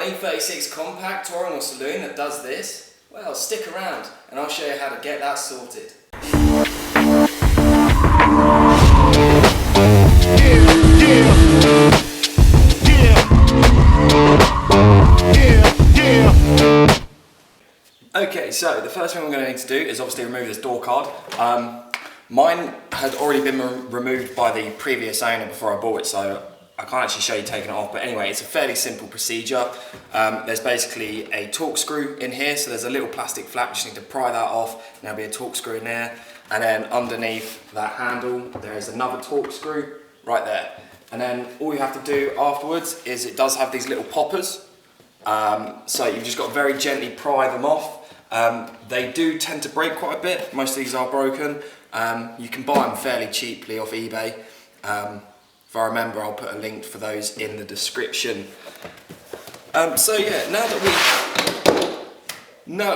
got an E36 Compact touring or saloon that does this? Well, stick around and I'll show you how to get that sorted. Okay, so the first thing I'm going to need to do is obviously remove this door card. Mine had already been removed by the previous owner before I bought it, so I can't actually show you taking it off, but anyway, it's a fairly simple procedure. There's basically a torque screw in here, so there's a little plastic flap, you just need to pry that off, and there'll be a torque screw in there, and then underneath that handle, there is another torque screw right there. And then all you have to do afterwards is it does have these little poppers, so you've just got to very gently pry them off. They do tend to break quite a bit, most of these are broken. You can buy them fairly cheaply off eBay. If I remember, I'll put a link for those in the description. So yeah, now that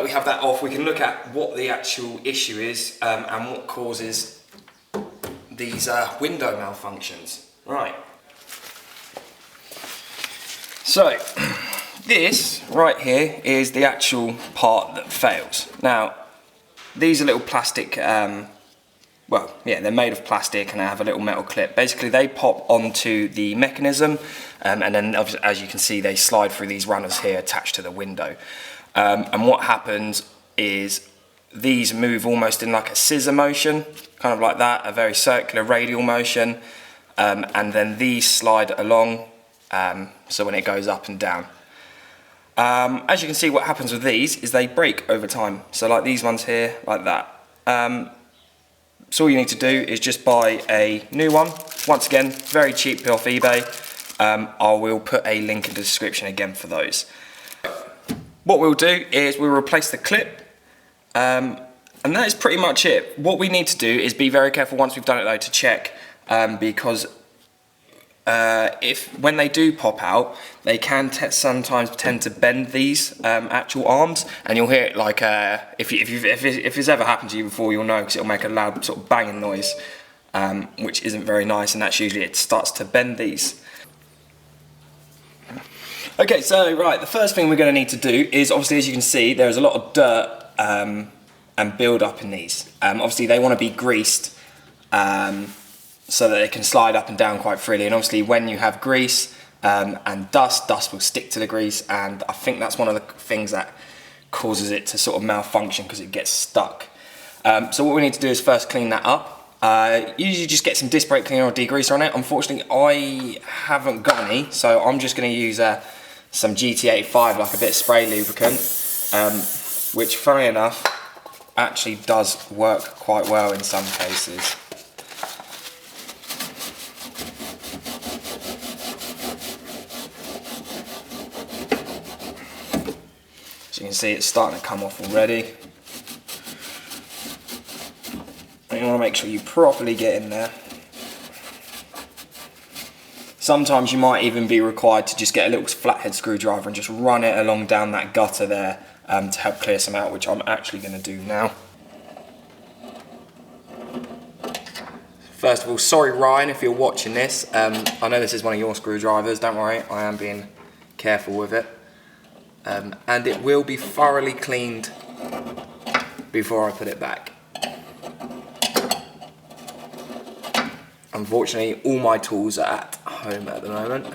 we have that off, we can look at what the actual issue is and what causes these window malfunctions. Right. So this right here is the actual part that fails. Now, these are little plastic. Well, yeah, they're made of plastic and they have a little metal clip. Basically, they pop onto the mechanism and then, as you can see, they slide through these runners here attached to the window. And what happens is these move almost in like a scissor motion, kind of like that, a very circular radial motion. And then these slide along, so when it goes up and down. As you can see, what happens with these is they break over time. So like these ones here, like that. So all you need to do is just buy a new one. Once again, very cheaply off eBay. I will put a link in the description again for those. What we'll do is we'll replace the clip, and that is pretty much it. What we need to do is be very careful once we've done it though to check, because when they do pop out, they can sometimes tend to bend these actual arms, and you'll hear it like if it's ever happened to you before, you'll know, because it'll make a loud sort of banging noise, which isn't very nice, and that's usually it starts to bend these. Okay, so right, the first thing we're going to need to do is, obviously, as you can see, there's a lot of dirt and build up in these. Obviously, they want to be greased. So that they can slide up and down quite freely, and obviously when you have grease and dust will stick to the grease, and I think that's one of the things that causes it to sort of malfunction, because it gets stuck. So what we need to do is first clean that up. Usually just get some disc brake cleaner or degreaser on it. Unfortunately I haven't got any, so I'm just going to use some GT85, like a bit of spray lubricant, which funnily enough actually does work quite well in some cases. So you can see it's starting to come off already. And you want to make sure you properly get in there. Sometimes you might even be required to just get a little flathead screwdriver and just run it along down that gutter there to help clear some out, which I'm actually going to do now. First of all, sorry Ryan if you're watching this. I know this is one of your screwdrivers, don't worry, I am being careful with it. And it will be thoroughly cleaned before I put it back. Unfortunately, all my tools are at home at the moment,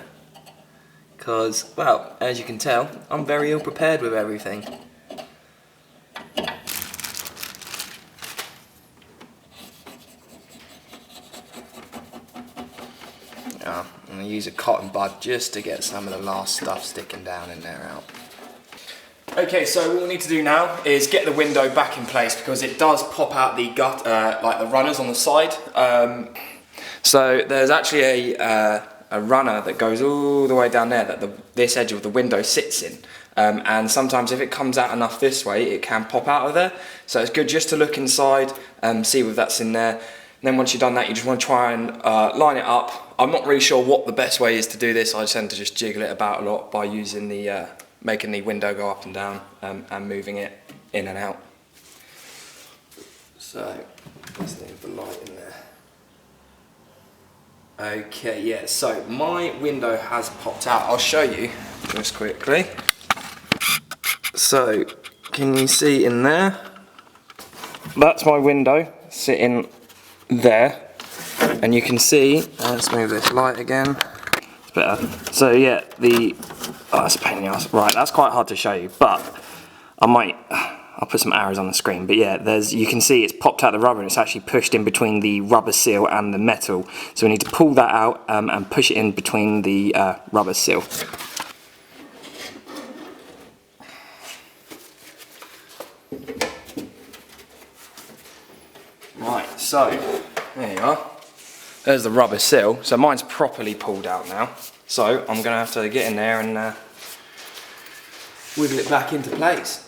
because, well, as you can tell, I'm very ill prepared with everything. I'm going to use a cotton bud just to get some of the last stuff sticking down in there out. Okay, so what we need to do now is get the window back in place, because it does pop out the like the runners on the side. So there's actually a runner that goes all the way down there that this edge of the window sits in. And sometimes if it comes out enough this way, it can pop out of there. So it's good just to look inside and see if that's in there. And then once you've done that, you just want to try and line it up. I'm not really sure what the best way is to do this. I tend to just jiggle it about a lot by using the making the window go up and down and moving it in and out. So let's leave the light in there. Okay, yeah, so my window has popped out. I'll show you just quickly. So, can you see in there? That's my window sitting there. And you can see, let's move this light again. It's better. So yeah, that's a pain in the ass. Right, that's quite hard to show you, but I'll put some arrows on the screen. But yeah, you can see it's popped out the rubber and it's actually pushed in between the rubber seal and the metal. So we need to pull that out and push it in between the rubber seal. Right, so there you are. There's the rubber seal. So mine's properly pulled out now. So I'm going to have to get in there and wiggle it back into place.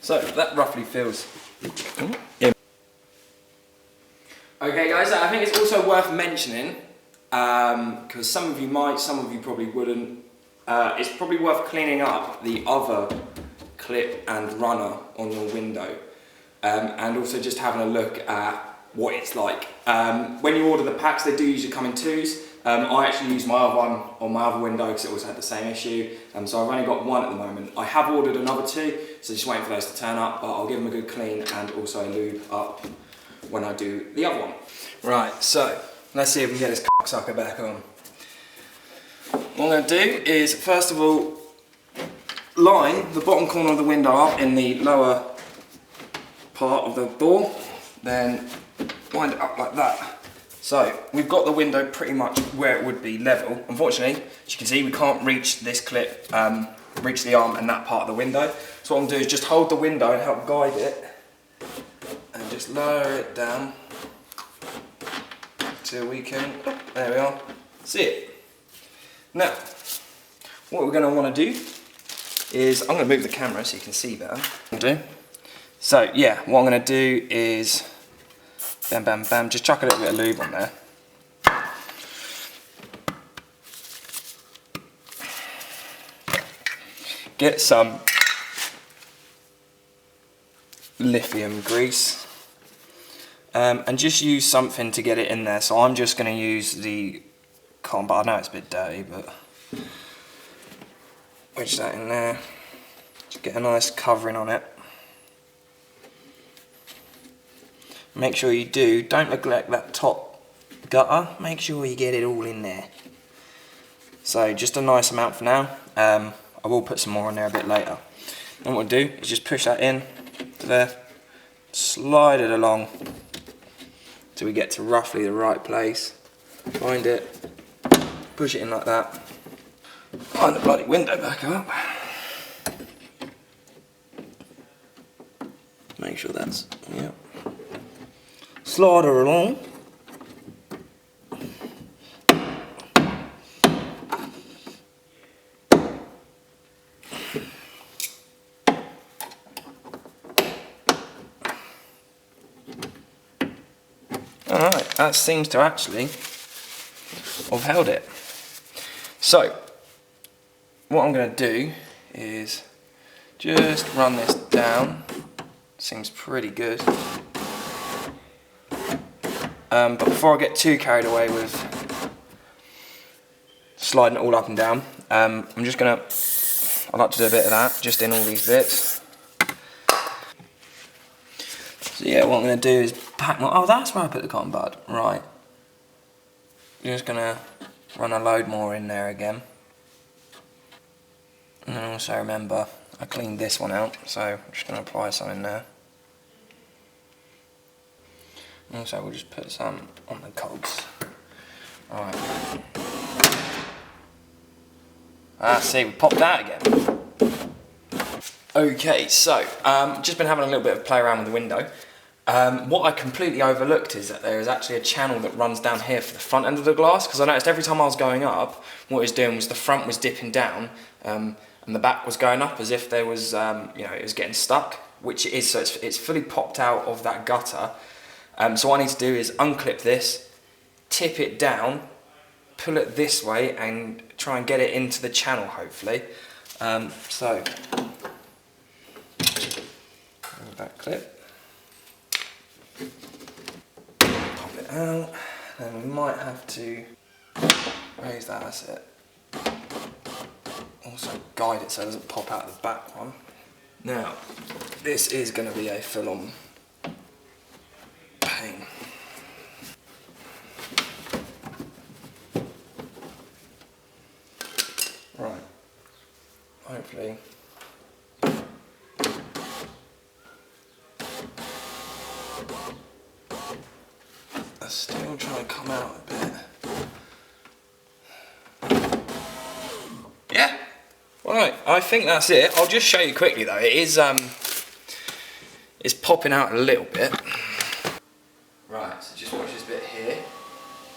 So that roughly feels. Yeah. Okay guys, I think it's also worth mentioning, because some of you might, some of you probably wouldn't, it's probably worth cleaning up the other clip and runner on your window, and also just having a look at what it's like. When you order the packs, they do usually come in twos. I actually used my other one on my other window because it also had the same issue, so I've only got one at the moment. I have ordered another two, so just waiting for those to turn up, but I'll give them a good clean and also lube up when I do the other one. Right, so let's see if we can get this cocksucker back on. What I'm going to do is, first of all, line the bottom corner of the window up in the lower part of the door, then wind it up like that. So we've got the window pretty much where it would be level. Unfortunately, as you can see, we can't reach this clip, reach the arm and that part of the window. So what I'm going to do is just hold the window and help guide it, and just lower it down till we can, oh, there we are, see it. Now, what we're going to want to do is, I'm going to move the camera so you can see better. So yeah, what I'm going to do is, bam, bam, bam, just chuck a little bit of lube on there. Get some lithium grease, and just use something to get it in there. So I'm just going to use the Compact. I know it's a bit dirty, but wedge that in there. Just get a nice covering on it. Make sure you don't neglect that top gutter, make sure you get it all in there. So just a nice amount for now, I will put some more in there a bit later. And what we'll do is just push that in to there, slide it along till we get to roughly the right place, find it, push it in like that, find the bloody window back up, make sure that's, yeah. Slide her along. Alright, that seems to actually have held it. So, what I'm going to do is just run this down. Seems pretty good. But before I get too carried away with sliding it all up and down, I'm just going to, I like to do a bit of that, just in all these bits. So yeah, what I'm going to do is pack my, oh that's where I put the cotton bud, right. I'm just going to run a load more in there again. And then also remember, I cleaned this one out, so I'm just going to apply some in there. Also, we'll just put some on the cogs. Alright. Ah, see, we popped that again. Okay, so, just been having a little bit of play around with the window. What I completely overlooked is that there is actually a channel that runs down here for the front end of the glass, because I noticed every time I was going up, what it was doing was the front was dipping down, and the back was going up as if there was, you know, it was getting stuck, which it is, so it's fully popped out of that gutter. So what I need to do is unclip this, tip it down, pull it this way and try and get it into the channel, hopefully. So, that clip, pop it out, then we might have to raise that, that's it. Also guide it so it doesn't pop out the back one. Now, this is going to be a full-on pain. Right, hopefully. That's still trying to come out a bit. Yeah, right, I think that's it. I'll just show you quickly though. It is, it's popping out a little bit. Right, so just watch this bit here.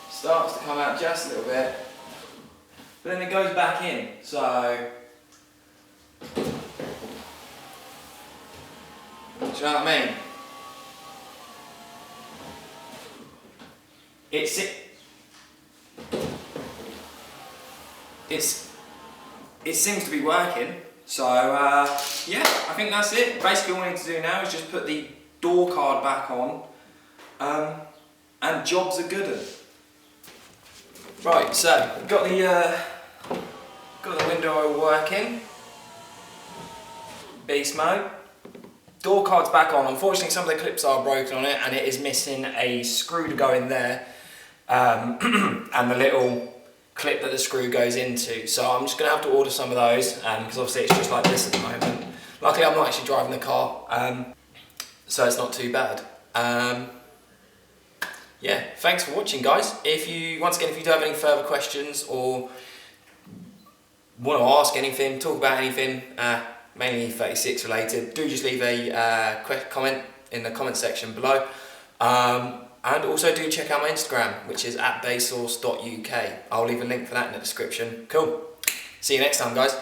Starts to come out just a little bit. But then it goes back in, so... Do you know what I mean? It seems to be working, so yeah, I think that's it. Basically all we need to do now is just put the door card back on, and jobs are good. Right, so got the window oil working, beast mode. Door card's back on. Unfortunately, some of the clips are broken on it, and it is missing a screw to go in there, and the little clip that the screw goes into. So I'm just going to have to order some of those, because obviously it's just like this at the moment. Luckily, I'm not actually driving the car, so it's not too bad. Yeah, thanks for watching, guys. Once again, if you do have any further questions or want to ask anything, talk about anything, mainly E36 related, do just leave a comment in the comment section below. And also do check out my Instagram, which is @basesource.uk. I'll leave a link for that in the description. Cool. See you next time, guys.